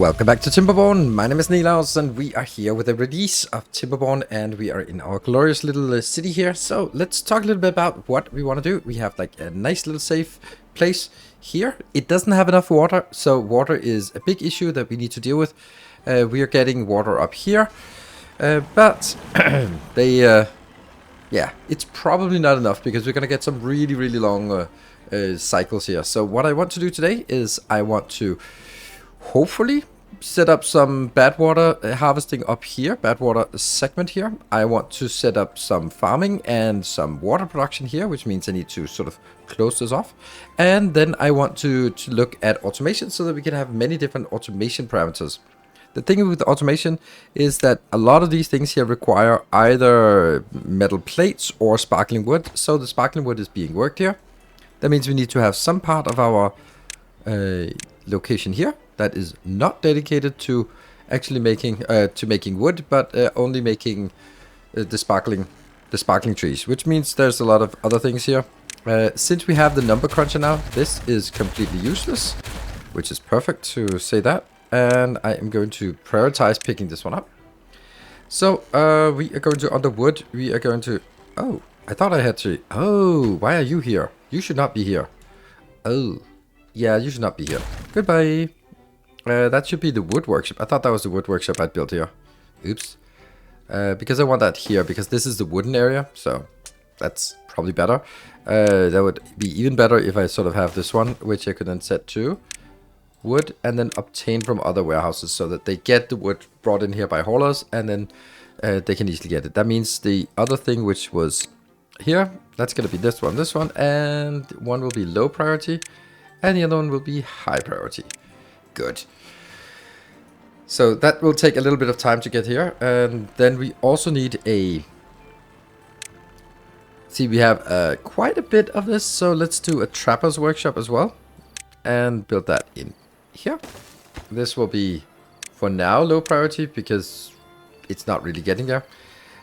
Welcome back to Timberborn. My name is Nilaus and we are here with a release of Timberborn and we are in our glorious little city here. So let's talk a little bit about what we want to do. We have like a nice little safe place here. It doesn't have enough water, so water is a big issue that we need to deal with. We are getting water up here, but yeah, it's probably not enough because we're going to get some really long cycles here. So what I want to do today is I want to hopefully set up some Badwater harvesting up here, Badwater segment here. I want to set up some farming and some water production here, which means I need to sort of close this off. And then I want to look at automation so that we can have many different automation parameters. The thing with automation is that a lot of these things here require either metal plates or sparkling wood. So the sparkling wood is being worked here. That means we need to have some part of our location here that is not dedicated to actually making wood, but only making the sparkling trees, which means there's a lot of other things here. Since we have the number cruncher now, this is completely useless, which is perfect to say that. And I am going to prioritize picking this one up. So we are going to under wood. We are going to. Oh, I thought I had to. Oh, why are you here? You should not be here. Oh, yeah, you should not be here. Goodbye. That should be the wood workshop. I thought that was the wood workshop I'd built here. Oops. Because I want that here, because this is the wooden area, so that's probably better. That would be even better if I sort of have this one, which I could then set to wood and then obtain from other warehouses so that they get the wood brought in here by haulers and then they can easily get it. That means the other thing which was here, that's going to be this one, and one will be low priority and the other one will be high priority. Good. So that will take a little bit of time to get here, and then we also need a... See, we have quite a bit of this, so let's do a trapper's workshop as well and build that in here. This will be for now low priority because it's not really getting there.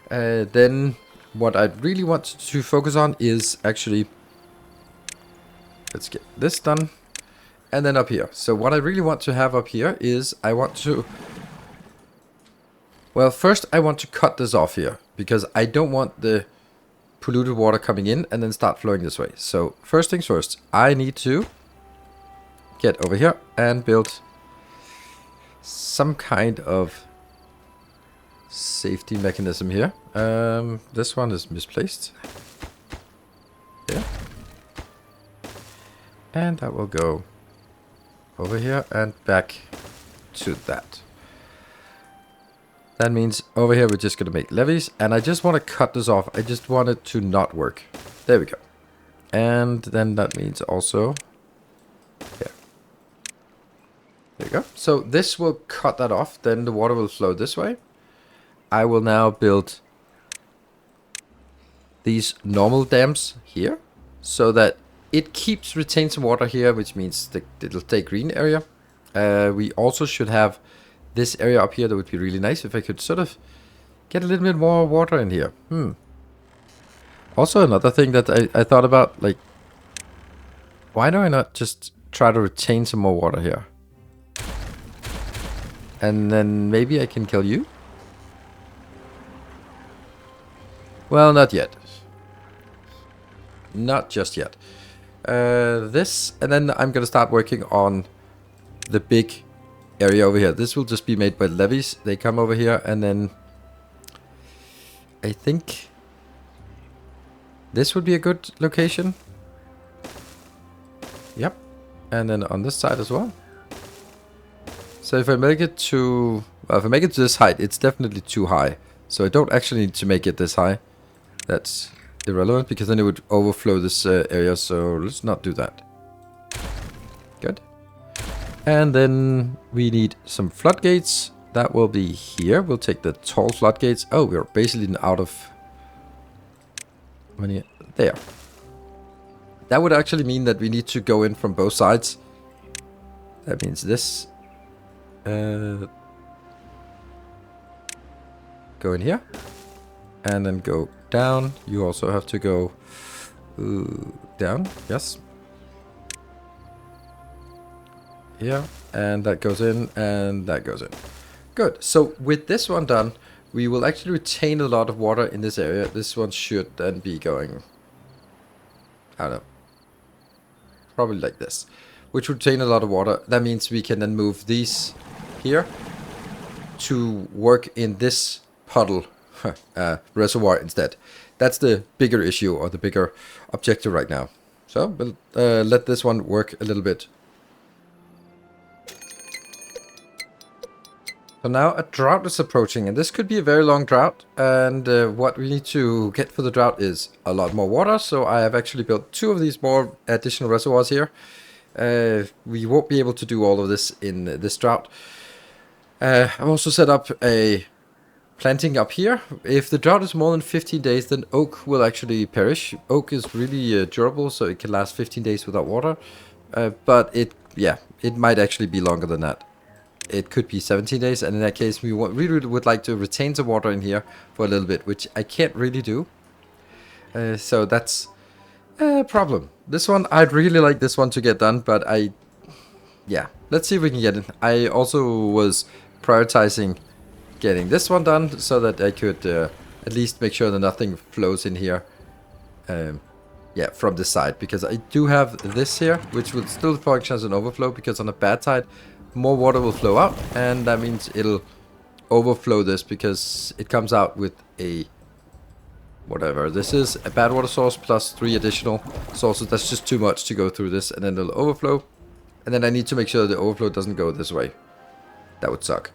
Then what I really want to focus on is actually, let's get this done. And then up here. So what I really want to have up here is I want to... Well, first I want to cut this off here because I don't want the polluted water coming in and then start flowing this way. So first things first, I need to get over here and build some kind of safety mechanism here. This one is misplaced. Yeah. And that will go over here and back to that. That means over here we're just going to make levees, and I just want to cut this off. I just want it to not work. There we go. And then that means also here. There you go. So this will cut that off. Then the water will flow this way. I will now build these normal dams here so that it retains some water here, which means it'll stay green area. We also should have this area up here. That would be really nice if I could sort of get a little bit more water in here. Also another thing that I thought about, like, why do I not just try to retain some more water here? And then maybe I can kill you? Well, not yet. Not just yet. This, and then I'm gonna start working on the big area over here. This will just be made by levees. They come over here, and then I think this would be a good location. Yep. And then on this side as well. So if I make it to, well, if I make it to this height, it's definitely too high. So I don't actually need to make it this high. That's irrelevant because then it would overflow this area, so let's not do that. Good. And then we need some floodgates. That will be here. We'll take the tall floodgates. Oh, we're basically out of money. There. That would actually mean that we need to go in from both sides. That means this. Go in here. And then go down. You also have to go down. Yes. Here. and that goes in, and that goes in. Good. So with this one done, we will actually retain a lot of water in this area. This one should then be going, I don't know, probably like this, which retain a lot of water. That means we can then move these here to work in this puddle reservoir instead. That's the bigger issue, or the bigger objective right now. So we'll let this one work a little bit. So now a drought is approaching, and this could be a very long drought, and what we need to get for the drought is a lot more water. So I have actually built 2 of these more additional reservoirs here. We won't be able to do all of this in this drought. I've also set up a planting up here. If the drought is more than 15 days, then oak will actually perish. Oak is really durable, so it can last 15 days without water. But it might actually be longer than that. It could be 17 days, and in that case, we really would like to retain some water in here for a little bit, which I can't really do. So that's a problem. This one, I'd really like this one to get done, but let's see if we can get it. I also was prioritizing getting this one done so that I could at least make sure that nothing flows in here. From this side, because I do have this here, which will still function as an overflow, because on the bad side, more water will flow out, and that means it'll overflow this, because it comes out with a whatever this is, a bad water source plus 3 additional sources. That's just too much to go through this, and then it'll overflow, and then I need to make sure the overflow doesn't go this way. That would suck.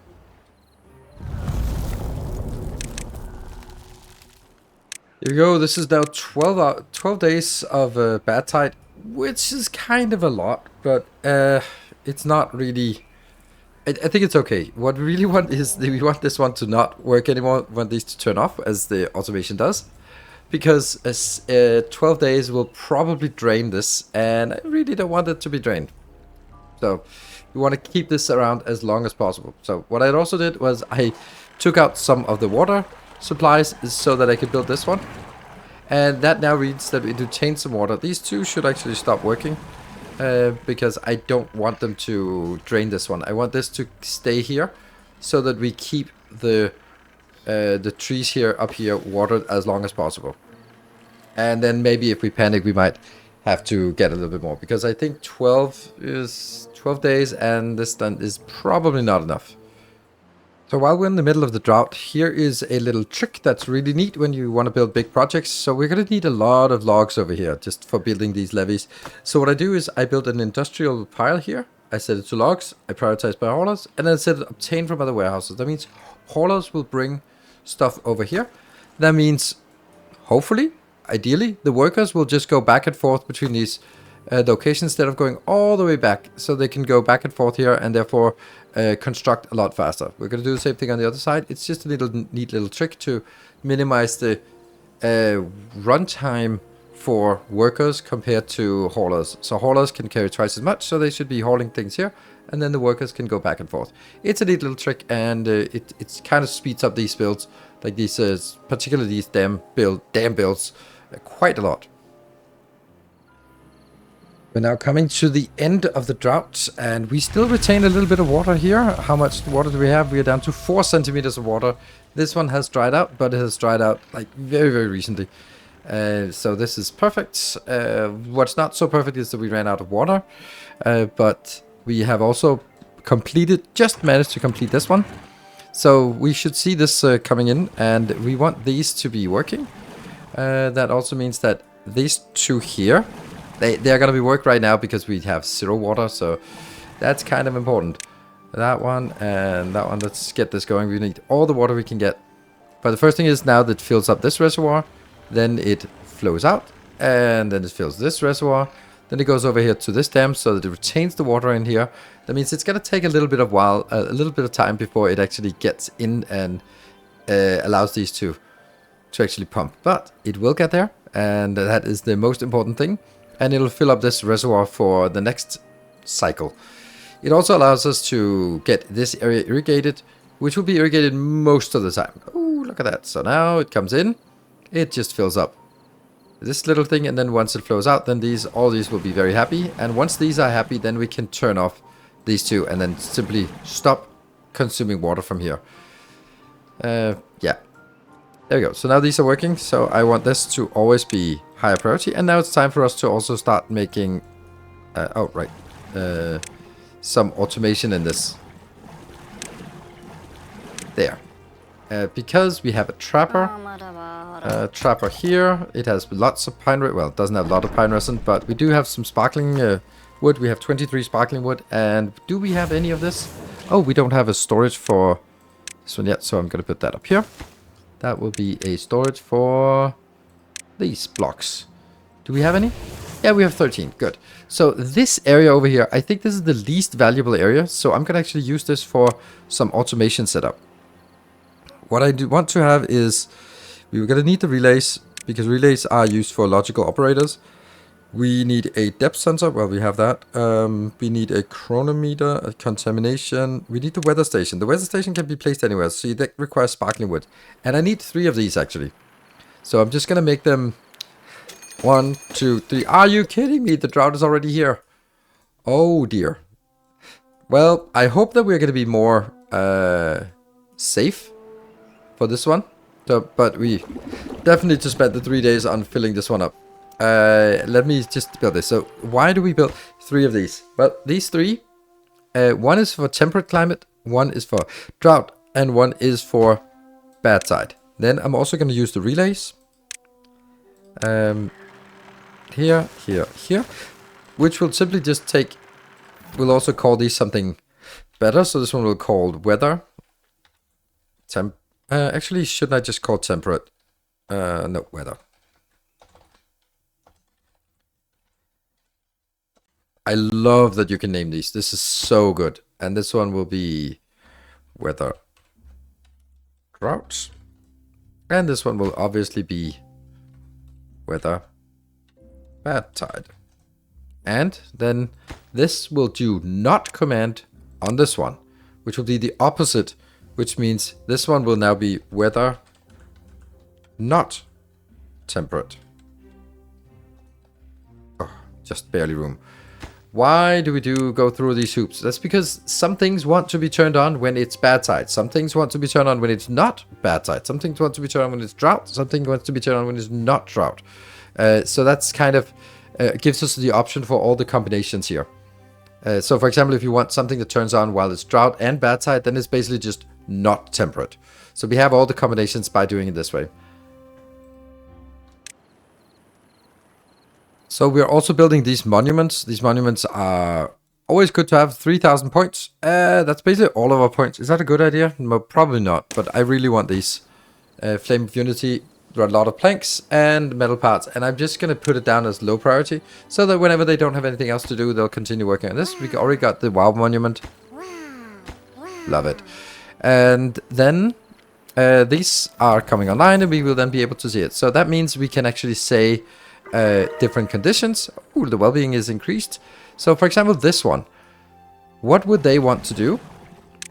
Here we go. This is now 12 days of bad tide, which is kind of a lot, but it's not really. I think it's okay. What we really want is we want this one to not work anymore. We want these to turn off, as the automation does, because 12 days will probably drain this, and I really don't want it to be drained. So we want to keep this around as long as possible. So what I also did was I took out some of the water supplies so that I could build this one, and that now means that we do change some water. These 2 should actually stop working. Because I don't want them to drain this one. I want this to stay here, so that we keep the trees here up here watered as long as possible. And then maybe if we panic, we might have to get a little bit more, because I think 12 days, and this done is probably not enough. So while we're in the middle of the drought, here is a little trick that's really neat when you want to build big projects. So we're going to need a lot of logs over here just for building these levees. So what I do is I build an industrial pile here. I set it to logs, I prioritize by haulers, and then I set it obtain from other warehouses. That means haulers will bring stuff over here. That means, hopefully, ideally, the workers will just go back and forth between these locations instead of going all the way back. So they can go back and forth here, and therefore construct a lot faster. We're going to do the same thing on the other side. It's just a neat little trick to minimize the runtime for workers compared to haulers. So haulers can carry twice as much, so they should be hauling things here, and then the workers can go back and forth. It's a neat little trick, and it kind of speeds up these builds, like these, particularly these dam builds, quite a lot. We're now coming to the end of the drought, and we still retain a little bit of water here. How much water do we have? We are down to 4 centimeters of water. This one has dried out, but it has dried out like very, very recently. So this is perfect. What's not so perfect is that we ran out of water, but we have also just managed to complete this one. So we should see this coming in, and we want these to be working. That also means that these 2 here, they're going to be worked right now because we have 0 water, so that's kind of important. That one and that one, let's get this going. We need all the water we can get. But the first thing is now that it fills up this reservoir, then it flows out, and then it fills this reservoir. Then it goes over here to this dam so that it retains the water in here. That means it's going to take a little bit of time before it actually gets in and allows these to actually pump. But it will get there, and that is the most important thing. And it'll fill up this reservoir for the next cycle. It also allows us to get this area irrigated, which will be irrigated most of the time. Oh, look at that. So now it comes in, it just fills up this little thing, and then once it flows out, then all these will be very happy. And once these are happy, then we can turn off these two, and then simply stop consuming water from here. Yeah. There we go. So now these are working. So I want this to always be higher priority. And now it's time for us to also start making... some automation in this. There. Because we have a trapper. Trapper here. It has lots of pine resin. Well, it doesn't have a lot of pine resin, but we do have some sparkling wood. We have 23 sparkling wood. And do we have any of this? Oh, we don't have a storage for this one yet, so I'm going to put that up here. That will be a storage for these blocks. Do we have any? Yeah, we have 13. Good. So this area over here, I think this is the least valuable area. So I'm going to actually use this for some automation setup. What I do want to have is, we're going to need the relays, because relays are used for logical operators. We need a depth sensor. Well, we have that. We need a chronometer, a contamination. We need the weather station. The weather station can be placed anywhere. So that requires sparkling wood. And I need 3 of these, actually. So I'm just going to make them 1, 2, 3. Are you kidding me? The drought is already here. Oh, dear. Well, I hope that we're going to be more safe for this one. So, but we definitely need to spend the 3 days on filling this one up. Let me just build this. So why do we build 3 of these? Well, these 3, one is for temperate climate, one is for drought, and one is for bad side. Then I'm also going to use the relays. Here, here, here, which will simply just take, we'll also call these something better. So this one will call weather. Actually, shouldn't I just call temperate? No, weather. I love that you can name these. This is so good. And this one will be weather droughts. And this one will obviously be weather bad tide. And then this will do not command on this one, which will be the opposite, which means this one will now be weather not temperate. Oh, just barely room. Why do we go through these hoops? That's because some things want to be turned on when it's bad tide. Some things want to be turned on when it's not bad tide. Some things want to be turned on when it's drought. Something wants to be turned on when it's not drought. So that's kind of gives us the option for all the combinations here. So for example, if you want something that turns on while it's drought and bad tide, then it's basically just not temperate. So we have all the combinations by doing it this way. So we're also building these monuments. These monuments are always good to have. 3,000 points. That's basically all of our points. Is that a good idea? No, probably not. But I really want these. Flame of Unity. There are a lot of planks and metal parts. And I'm just going to put it down as low priority. So that whenever they don't have anything else to do, they'll continue working on this. We already got the WoW monument. Love it. And then these are coming online and we will then be able to see it. So that means we can actually say... different conditions. Ooh, the well-being is increased. So for example, this one, what would they want to do?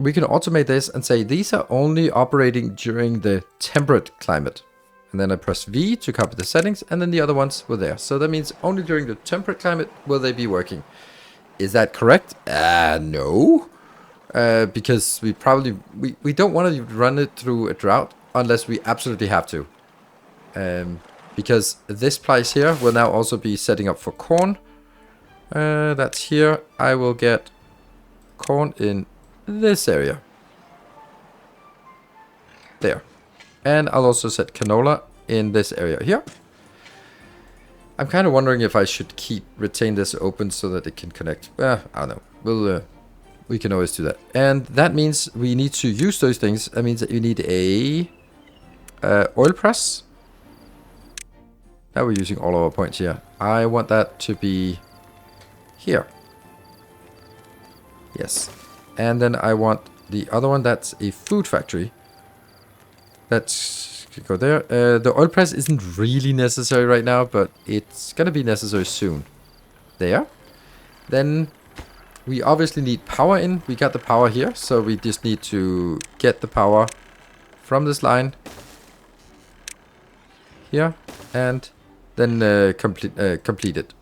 We can automate this and say these are only operating during the temperate climate. And then I press V to copy the settings, and then the other ones were there. So that means only during the temperate climate will they be working. Is that correct? No. Because we don't want to run it through a drought unless we absolutely have to. Because this place here will now also be setting up for corn. That's here. I will get corn in this area. There. And I'll also set canola in this area here. I'm kind of wondering if I should retain this open so that it can connect. I don't know. We can always do that. And that means we need to use those things. That means that you need a oil press. Now we're using all of our points here. I want that to be here. Yes. And then I want the other one, that's a food factory. Let's go there. The oil press isn't really necessary right now, but it's going to be necessary soon. There. Then we obviously need power in. We got the power here, so we just need to get the power from this line here and then complete it.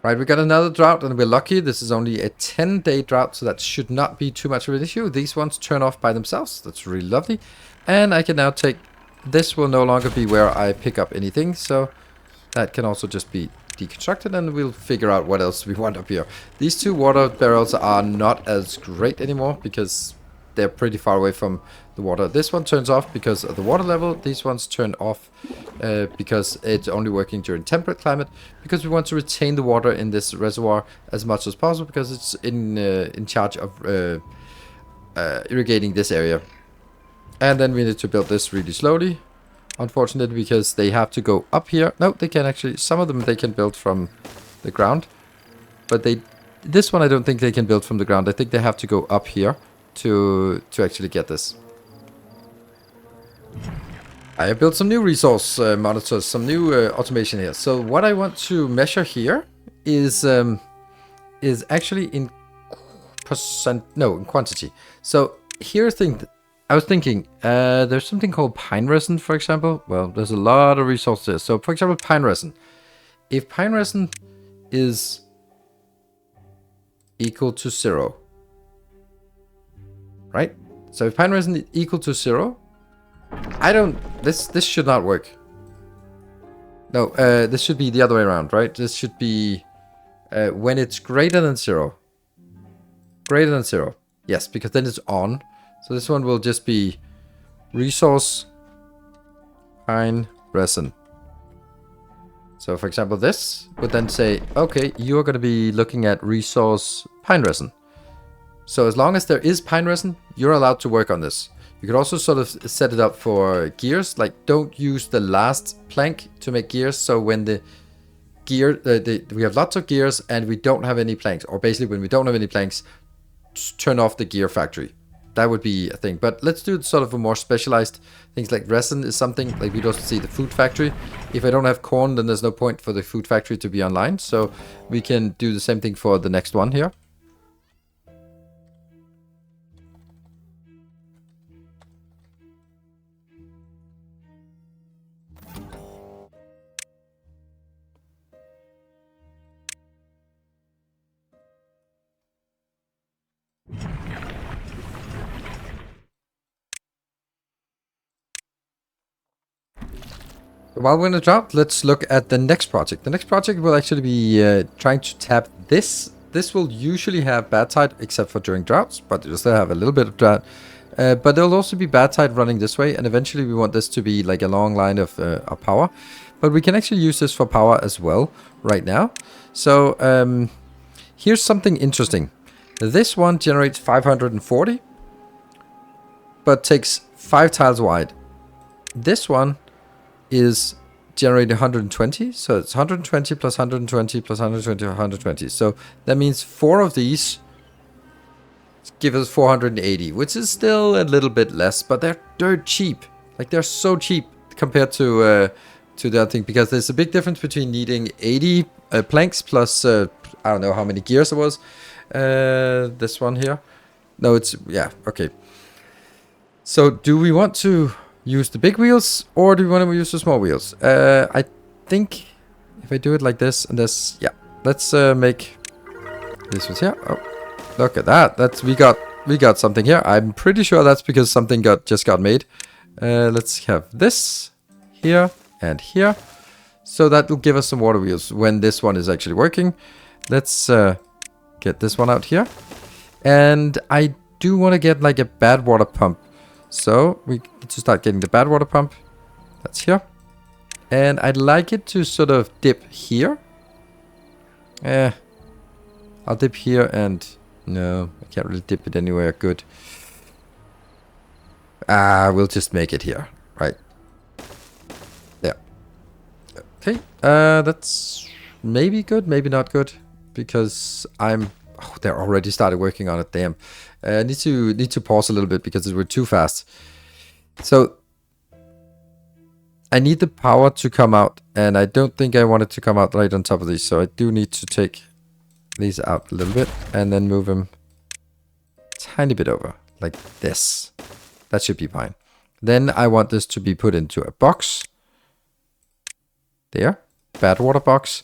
Right, we got another drought, and we're lucky. This is only a 10-day drought, so that should not be too much of an issue. These ones turn off by themselves. That's really lovely. And I can now take... This will no longer be where I pick up anything, so that can also just be deconstructed, and we'll figure out what else we want up here. These two water barrels are not as great anymore because they're pretty far away from the water. This one turns off because of the water level. These ones turn off because it's only working during temperate climate, because we want to retain the water in this reservoir as much as possible, because it's in charge of irrigating this area. And then we need to build this really slowly, unfortunately, because they have to go up here. No, they can actually, some of them they can build from the ground, but this one I don't think they can build from the ground. I think they have to go up here to actually get this. I have built some new resource monitors, some new automation here. So what I want to measure here is actually in in quantity. So here's the thing. I was thinking, there's something called pine resin, for example. Well, there's a lot of resources. So for example, pine resin. If pine resin is equal to 0, right? So if pine resin is equal to 0, this should not work. No, this should be the other way around, right? This should be when it's greater than 0. Greater than 0. Yes, because then it's on. So this one will just be resource pine resin. So for example, this would then say, okay, you're going to be looking at resource pine resin. So as long as there is pine resin, you're allowed to work on this. You could also sort of set it up for gears, like don't use the last plank to make gears. So when the gear, we have lots of gears and we don't have any planks, or basically when we don't have any planks, turn off the gear factory. That would be a thing. But let's do sort of a more specialized things, like resin is something like we don't see the food factory. If I don't have corn, then there's no point for the food factory to be online. So we can do the same thing for the next one here. While we're in the drought, let's look at the next project. The next project will actually be trying to tap this. This will usually have bad tide, except for during droughts, but you'll still have a little bit of drought. But there'll also be bad tide running this way, and eventually we want this to be like a long line of power. But we can actually use this for power as well right now. So here's something interesting. This one generates 540, but takes 5 tiles wide. This one is generating 120, so it's 120 plus 120 plus 120 120. So that means 4 of these give us 480, which is still a little bit less, but they're dirt cheap. Like they're so cheap compared to the other thing, because there's a big difference between needing 80 planks plus I don't know how many gears it was. This one here. No, it's yeah, okay. So do we want to use the big wheels, or do we want to use the small wheels? I think if I do it like this and this, yeah. Let's make this one here. Oh, look at that. That's we got something here. I'm pretty sure that's because something just got made. Let's have this here and here. So that will give us some water wheels when this one is actually working. Let's get this one out here. And I do want to get like a Badwater pump. So we need to start getting the Badwater pump. That's here. And I'd like it to sort of dip here. I'll dip here and... No, I can't really dip it anywhere good. We'll just make it here. Right. There. Okay. That's maybe good, maybe not good. Because I'm... Oh, they're already started working on it. Damn. I need to pause a little bit because we're too fast. So I need the power to come out, and I don't think I want it to come out right on top of these. So I do need to take these out a little bit and then move them a tiny bit over like this. That should be fine. Then I want this to be put into a box. There, Badwater box.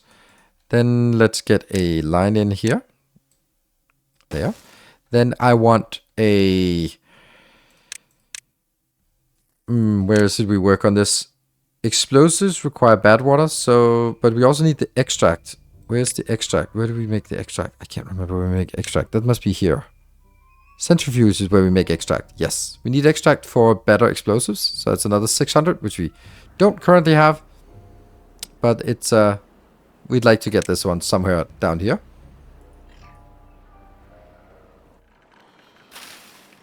Then let's get a line in here. There. Then I want a... where should we work on this? Explosives require Badwater, so... But we also need the extract. Where's the extract? Where do we make the extract? I can't remember where we make extract. That must be here. Centrifuge is where we make extract. Yes. We need extract for better explosives. So that's another 600, which we don't currently have. But it's... we'd like to get this one somewhere down here.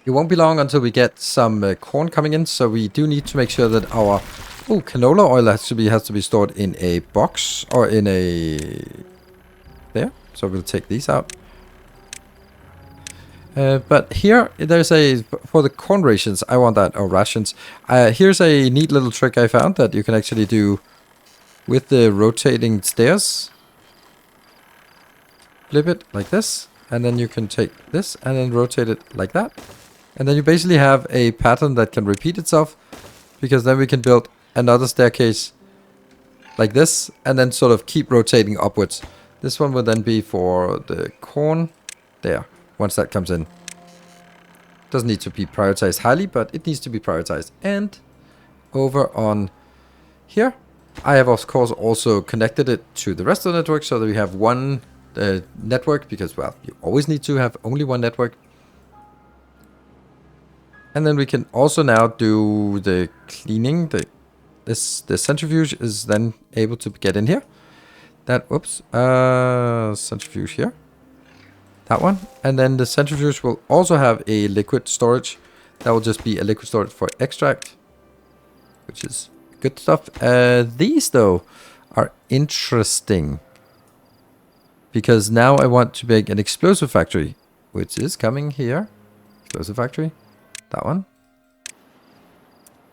It won't be long until we get some corn coming in, so we do need to make sure that our canola oil has to be stored in a box or in a there. So we'll take these out. But here there's a for the corn rations. I want that or rations. Here's a neat little trick I found that you can actually do with the rotating stairs. Flip it like this, and then you can take this and then rotate it like that. And then you basically have a pattern that can repeat itself, because then we can build another staircase like this and then sort of keep rotating upwards. This one will then be for the corn there, once that comes in. Doesn't need to be prioritized highly, but it needs to be prioritized. And over on here, I have of course also connected it to the rest of the network so that we have one network, because, well, you always need to have only one network. And then we can also now do the cleaning. The centrifuge is then able to get in here. Centrifuge here. That one. And then the centrifuge will also have a liquid storage. That will just be a liquid storage for extract, which is good stuff. These, though, are interesting, because now I want to make an explosive factory, which is coming here. Explosive factory. That one.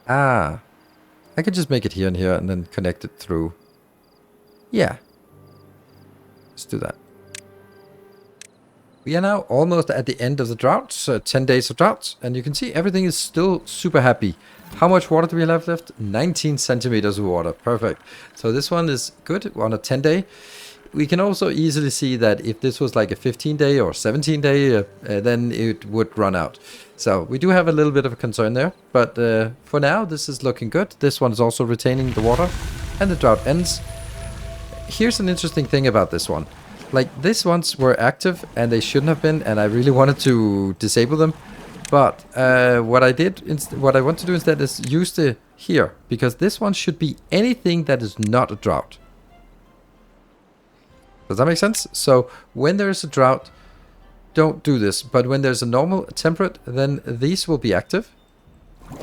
I could just make it here and here and then connect it through. Yeah. Let's do that. We are now almost at the end of the droughts, 10 days of droughts, and you can see everything is still super happy. How much water do we have left? 19 centimeters of water. Perfect. So this one is good on a 10-day. We can also easily see that if this was like a 15-day or 17-day, then it would run out. So we do have a little bit of a concern there, but for now this is looking good. This one is also retaining the water, and the drought ends. Here's an interesting thing about this one. Like, these ones were active and they shouldn't have been, and I really wanted to disable them. But what I want to do instead is use the here, because this one should be anything that is not a drought. Does that make sense? So when there is a drought, don't do this. But when there's a normal temperate, then these will be active,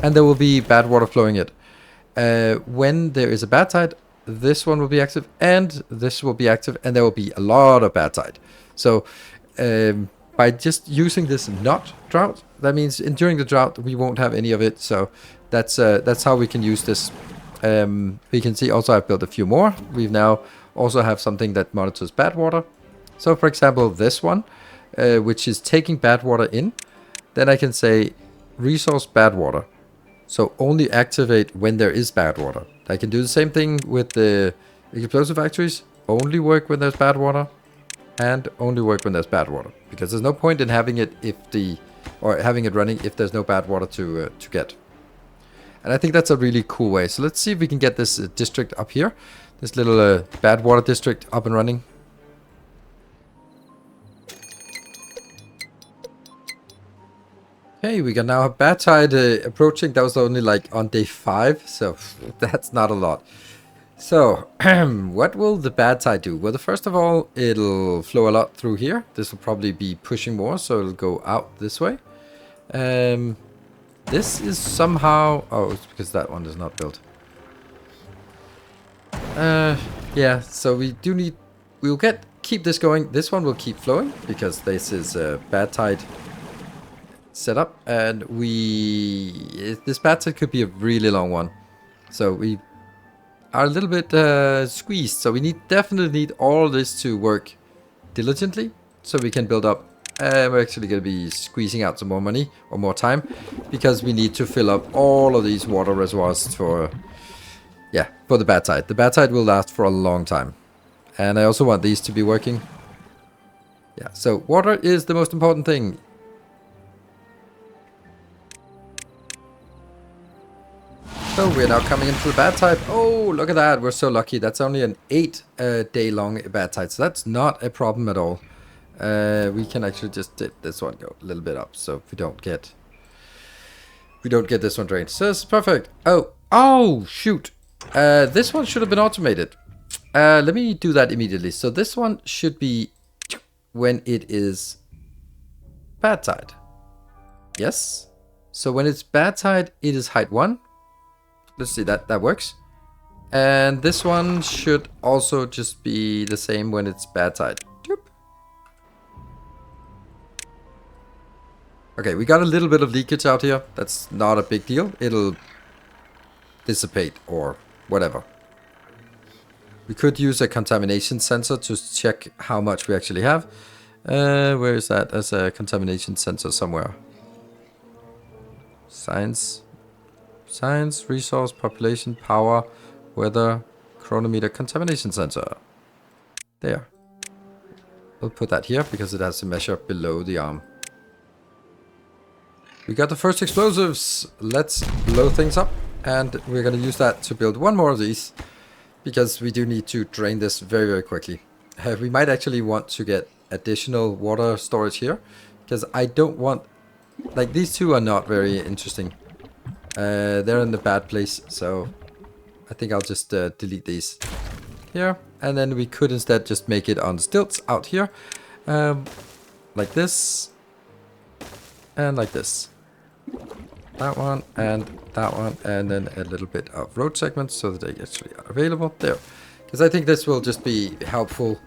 and there will be bad water flowing in. When there is a bad tide, this one will be active, and this will be active, and there will be a lot of bad tide. So by just using this not drought, that means during the drought we won't have any of it. So that's how we can use this. We can see also I've built a few more. We've now also have something that monitors bad water. So for example, this one, which is taking bad water in, then I can say resource bad water. So only activate when there is bad water. I can do the same thing with the explosive factories. Only work when there's bad water, and only work when there's bad water. Because there's no point in having it having it running if there's no bad water to get. And I think that's a really cool way. So let's see if we can get this district up here. This little bad water district up and running. Okay, we can now have bad tide approaching. That was only like on day 5, so that's not a lot. So, what will the bad tide do? Well, first of all, it'll flow a lot through here. This will probably be pushing more, so it'll go out this way. This is somehow... Oh, it's because that one is not built. Yeah, so we do need... We'll keep this going. This one will keep flowing, because this is a bad tide set up, and this bad tide could be a really long one, so we are a little bit squeezed. So we definitely need all this to work diligently, so we can build up. We're actually going to be squeezing out some more money or more time, because we need to fill up all of these water reservoirs for the bad tide. The bad tide will last for a long time. And I also want these to be working. Yeah, so water is the most important thing. So we're now coming into the bad tide. Oh, look at that. We're so lucky. That's only an 8 day long bad tide. So that's not a problem at all. We can actually just let this one go a little bit up. So we don't get this one drained. So it's perfect. Oh, shoot. This one should have been automated. Let me do that immediately. So this one should be when it is bad tide. Yes. So when it's bad tide, it is height 1. Let's see, that works. And this one should also just be the same when it's bad tide. Doop. Okay, we got a little bit of leakage out here. That's not a big deal. It'll dissipate or whatever. We could use a contamination sensor to check how much we actually have. Where is that? There's a contamination sensor somewhere. Science, resource, population, power, weather, chronometer, contamination sensor. There. We'll put that here because it has to measure below the arm. We got the first explosives. Let's blow things up. And we're going to use that to build one more of these. Because we do need to drain this very, very quickly. We might actually want to get additional water storage here. Because I don't want... Like, these two are not very interesting. They're in the bad place, so I think I'll just delete these here. And then we could instead just make it on stilts out here. Like this. And like this. That one and that one. And then a little bit of road segments so that they actually are available. There. Because I think this will just be helpful.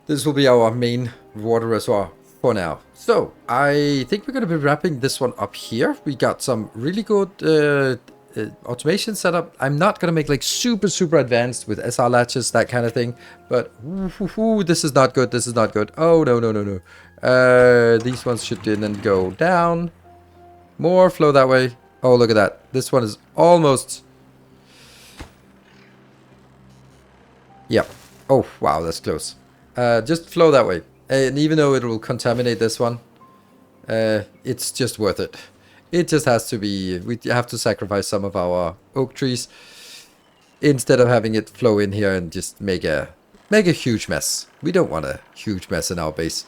This will be our main water reservoir for now. So, I think we're going to be wrapping this one up here. We got some really good automation setup. I'm not going to make like super advanced with SR latches, that kind of thing. But, this is not good. This is not good. Oh, no. These ones should then go down. More flow that way. Oh, look at that. This one is almost... Yep. Oh, wow, that's close. Just flow that way. And even though it will contaminate this one, it's just worth it. It just has to be... We have to sacrifice some of our oak trees instead of having it flow in here and just make a huge mess. We don't want a huge mess in our base.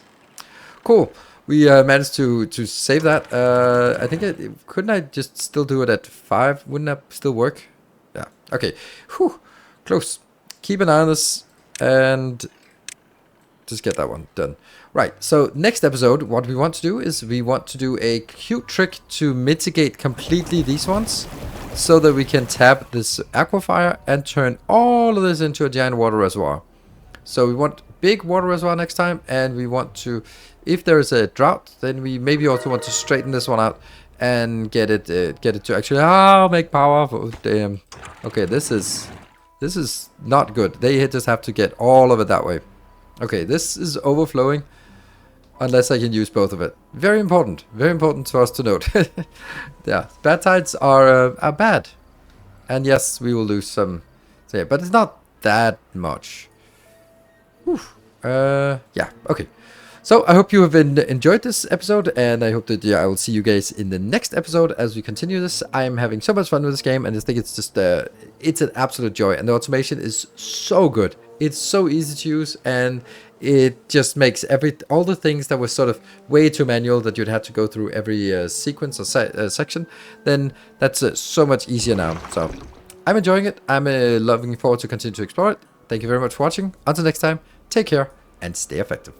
Cool. We managed to save that. I think couldn't I just still do it at 5? Wouldn't that still work? Yeah. Okay. Whew. Close. Keep an eye on this and... Just get that one done. Right, so next episode, what we want to do is we want to do a cute trick to mitigate completely these ones so that we can tap this aquifer and turn all of this into a giant water reservoir. So we want big water reservoir next time, and we want to, if there is a drought, then we maybe also want to straighten this one out and get it to actually make power. Damn. Okay, this is not good. They just have to get all of it that way. Okay, this is overflowing unless I can use both of it. Very important for us to note. Yeah, bad tides are bad. And yes, we will lose some, so yeah, but it's not that much. Whew. Yeah, okay. So I hope you have enjoyed this episode, and I hope that I will see you guys in the next episode as we continue this. I am having so much fun with this game, and I think it's just it's an absolute joy, and the automation is so good. It's so easy to use, and it just makes all the things that were sort of way too manual that you'd have to go through every sequence or section. Then that's so much easier now. So I'm enjoying it. I'm looking forward to continue to explore it. Thank you very much for watching. Until next time, take care and stay effective.